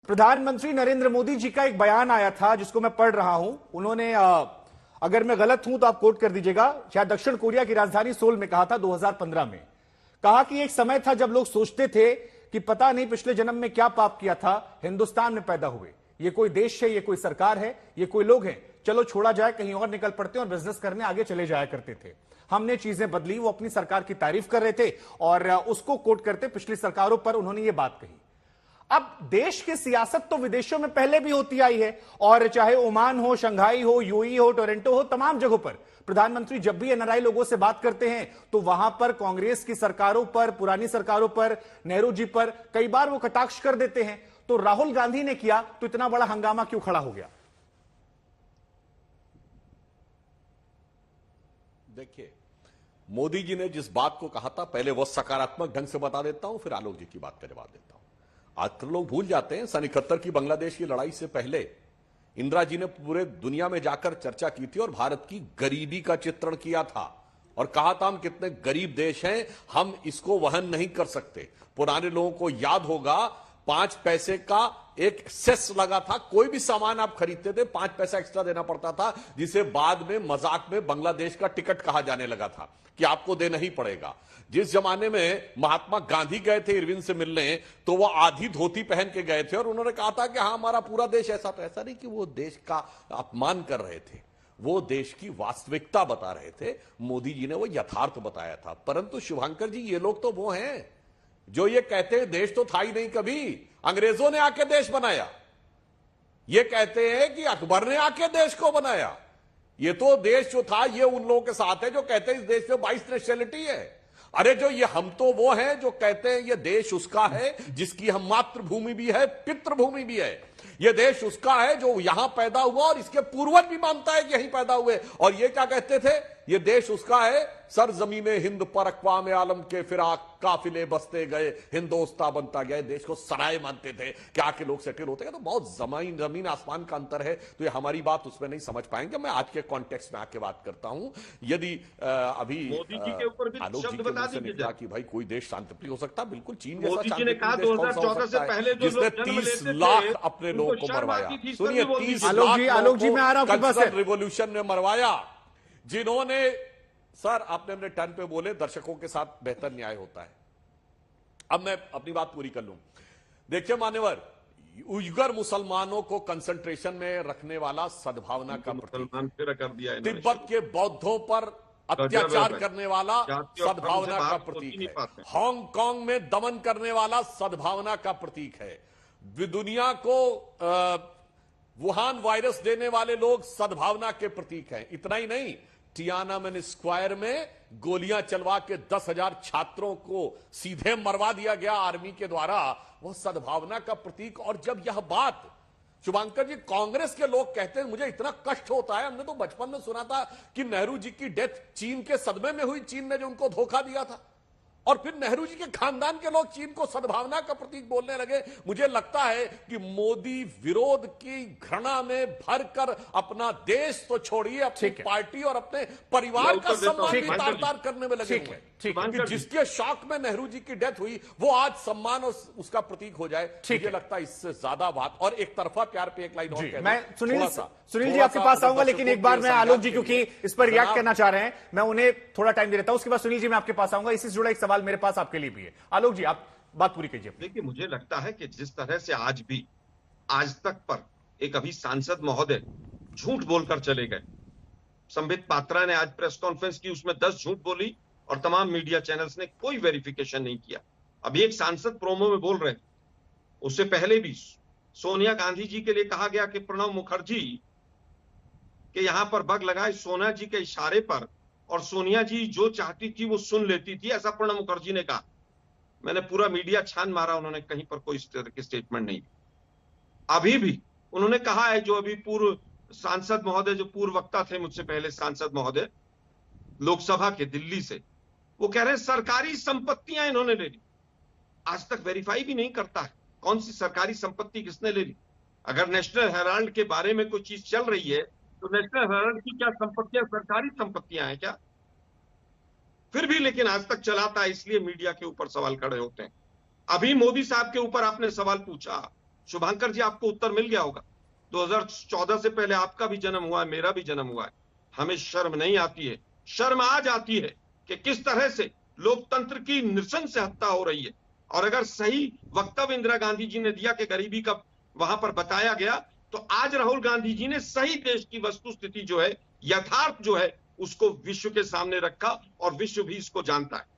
प्रधानमंत्री नरेंद्र मोदी जी का एक बयान आया था जिसको मैं पढ़ रहा हूं। उन्होंने अगर मैं गलत हूं तो आप कोट कर दीजिएगा, शायद दक्षिण कोरिया की राजधानी सोल में कहा था 2015 में। कहा कि एक समय था जब लोग सोचते थे कि पता नहीं पिछले जन्म में क्या पाप किया था, हिंदुस्तान में पैदा हुए। ये कोई देश है, ये कोई सरकार है, ये कोई लोग हैं, चलो छोड़ा जाए, कहीं और निकल पड़ते और बिजनेस करने आगे चले जाया करते थे। हमने चीजें बदली। वो अपनी सरकार की तारीफ कर रहे थे और उसको कोट करते पिछली सरकारों पर उन्होंने ये बात कही। अब देश की सियासत तो विदेशों में पहले भी होती आई है, और चाहे ओमान हो, शंघाई हो, यूएई हो, टोरंटो हो, तमाम जगहों पर प्रधानमंत्री जब भी एनआरआई लोगों से बात करते हैं तो वहां पर कांग्रेस की सरकारों पर, पुरानी सरकारों पर, नेहरू जी पर कई बार वो कटाक्ष कर देते हैं। तो राहुल गांधी ने किया तो इतना बड़ा हंगामा क्यों खड़ा हो गया? देखिए, मोदी जी ने जिस बात को कहा था, पहले वो सकारात्मक ढंग से बता देता हूं, फिर आलोक जी की बात का जवाब देता हूं। आजकल लोग भूल जाते हैं, सन 71 की बांग्लादेश की लड़ाई से पहले इंदिरा जी ने पूरे दुनिया में जाकर चर्चा की थी और भारत की गरीबी का चित्रण किया था और कहा था हम कितने गरीब देश हैं, हम इसको वहन नहीं कर सकते। पुराने लोगों को याद होगा, 5 पैसे का एक सेस लगा था, कोई भी सामान आप खरीदते थे 5 पैसा एक्स्ट्रा देना पड़ता था, जिसे बाद में मजाक में बांग्लादेश का टिकट कहा जाने लगा था कि आपको देना ही पड़ेगा। जिस जमाने में महात्मा गांधी गए थे इरविन से मिलने, तो वो आधी धोती पहन के गए थे और उन्होंने कहा था कि हाँ हमारा पूरा देश ऐसा। तो ऐसा नहीं कि वो देश का अपमान कर रहे थे, वो देश की वास्तविकता बता रहे थे। मोदी जी ने वो यथार्थ बताया था। परंतु शुभंकर जी, ये लोग तो वो हैं जो ये कहते हैं देश तो था ही नहीं कभी, अंग्रेजों ने आके देश बनाया। ये कहते हैं कि अकबर ने आके देश को बनाया। ये तो देश जो था, ये उन लोगों के साथ है जो कहते हैं इस देश में 22 नेशनलिटी है। अरे जो ये हम तो वो हैं जो कहते हैं ये देश उसका है जिसकी हम मातृभूमि भी है, पितृभूमि भी है। ये देश उसका है जो यहां पैदा हुआ और इसके पूर्वज भी मानता है कि यहीं पैदा हुए। और ये क्या कहते थे, ये देश उसका है, सरजमीने हिंद पर अक़वाम आलम के फिराक काफिले बसते गए, हिंदोस्तां बनता गया। देश को सराय मानते थे कि आके लोग सेटल होते गए। तो बहुत जमीन आसमान का अंतर है। तो ये हमारी बात उसमें नहीं समझ पाएंगे। मैं आज के कॉन्टेक्स्ट में आके बात करता हूं। यदि अभी मोदी जी के ऊपर भी शब्द बता दीजिए कि भाई कोई देश शांतिप्रिय हो सकता, बिल्कुल चीन जैसा मोदी जी ने कहा 2014 से पहले जो जिसने 30 लाख अपने लोगों को मरवाया। सुनिए, 30 आलोक जी मैं आ रहा हूं आपके पास। रिवॉल्यूशन में मरवाया, जिन्होंने, सर आपने अपने टर्न पे बोले दर्शकों के साथ बेहतर न्याय होता है। अब मैं अपनी बात पूरी कर लूं। देखिए मान्यवर, उइगर मुसलमानों को कंसंट्रेशन में रखने वाला सद्भावना का प्रतीक, तिब्बत के बौद्धों पर अत्याचार करने वाला सद्भावना का प्रतीक है, हांगकांग में दमन करने वाला सद्भावना का प्रतीक है, दुनिया को वुहान वायरस देने वाले लोग सद्भावना के प्रतीक हैं। इतना ही नहीं, टियानामेन स्क्वायर में गोलियां चलवा के 10,000 छात्रों को सीधे मरवा दिया गया आर्मी के द्वारा, वह सद्भावना का प्रतीक। और जब यह बात शुभंकर जी कांग्रेस के लोग कहते हैं, मुझे इतना कष्ट होता है। हमने तो बचपन में सुना था कि नेहरू जी की डेथ चीन के सदमे में हुई, चीन ने जो उनको धोखा दिया था, और फिर नेहरू जी के खानदान के लोग चीन को सद्भावना का प्रतीक बोलने लगे। मुझे लगता है कि मोदी विरोध की घृणा में भरकर अपना देश तो छोड़िए, अपनी पार्टी और अपने परिवार का सम्मान भी तार-तार करने में लगे हुए हैं। जिसके शौक में नेहरू जी की डेथ हुई, वो आज सम्मान और उसका प्रतीक हो जाए, मुझे लगता है इससे ज्यादा बात। और एक तरफा प्यार पे एक लाइन और कहना, मैं सुनील जी आपके पास आऊंगा, लेकिन एक बार मैं आलोक जी क्योंकि इस पर रिएक्ट करना चाह रहे हैं, मैं उन्हें थोड़ा टाइम दे देता हूं। उसके बाद सुनील जी मैं आपके पास आऊंगा। इसी से जुड़ा एक सवाल मेरे पास आपके लिए भी है। आलोक जी आप बात पूरी कीजिए। देखिए, मुझे लगता है कि जिस तरह से आज भी आज तक पर एक अभी सांसद महोदय झूठ बोलकर चले गए, संबित पात्रा ने आज प्रेस कॉन्फ्रेंस की, उसमें 10 झूठ बोली और तमाम मीडिया चैनल्स ने कोई वेरिफिकेशन नहीं किया। अभी एक सांसद प्रोमो में बोल रहे थे, उससे पहले भी सोनिया गांधी जी के लिए कहा गया कि प्रणब मुखर्जी के यहां पर बग लगाए सोनिया जी के इशारे पर, और सोनिया जी जो चाहती थी वो सुन लेती थी, ऐसा प्रणब मुखर्जी ने कहा। मैंने पूरा मीडिया छान मारा, उन्होंने कहीं पर कोई इस तरह की स्टेटमेंट नहीं दी। अभी भी उन्होंने कहा है, जो अभी पूर्व सांसद महोदय, जो पूर्व वक्ता थे मुझसे पहले, सांसद महोदय लोकसभा के दिल्ली से, वो कह रहे हैं सरकारी संपत्तियां इन्होंने ले ली। आज तक वेरीफाई भी नहीं करता है कौन सी सरकारी संपत्ति किसने ले ली। अगर नेशनल हेराल्ड के बारे में कोई चीज चल रही है तो नेशनल हेराल्ड की क्या संपत्तियां सरकारी संपत्तियां हैं क्या? फिर भी लेकिन आज तक चलाता है, इसलिए मीडिया के ऊपर सवाल खड़े होते हैं। अभी मोदी साहब के ऊपर आपने सवाल पूछा, शुभांकर जी, आपको उत्तर मिल गया होगा। 2014 से पहले आपका भी जन्म हुआ है, मेरा भी जन्म हुआ है। हमें शर्म नहीं आती है, शर्म आज आती है कि किस तरह से लोकतंत्र की नृशंस हत्या हो रही है। और अगर सही वक्तव्य इंदिरा गांधी जी ने दिया कि गरीबी का वहां पर बताया गया, तो आज राहुल गांधी जी ने सही देश की वस्तु स्थिति जो है, यथार्थ जो है, उसको विश्व के सामने रखा और विश्व भी इसको जानता है।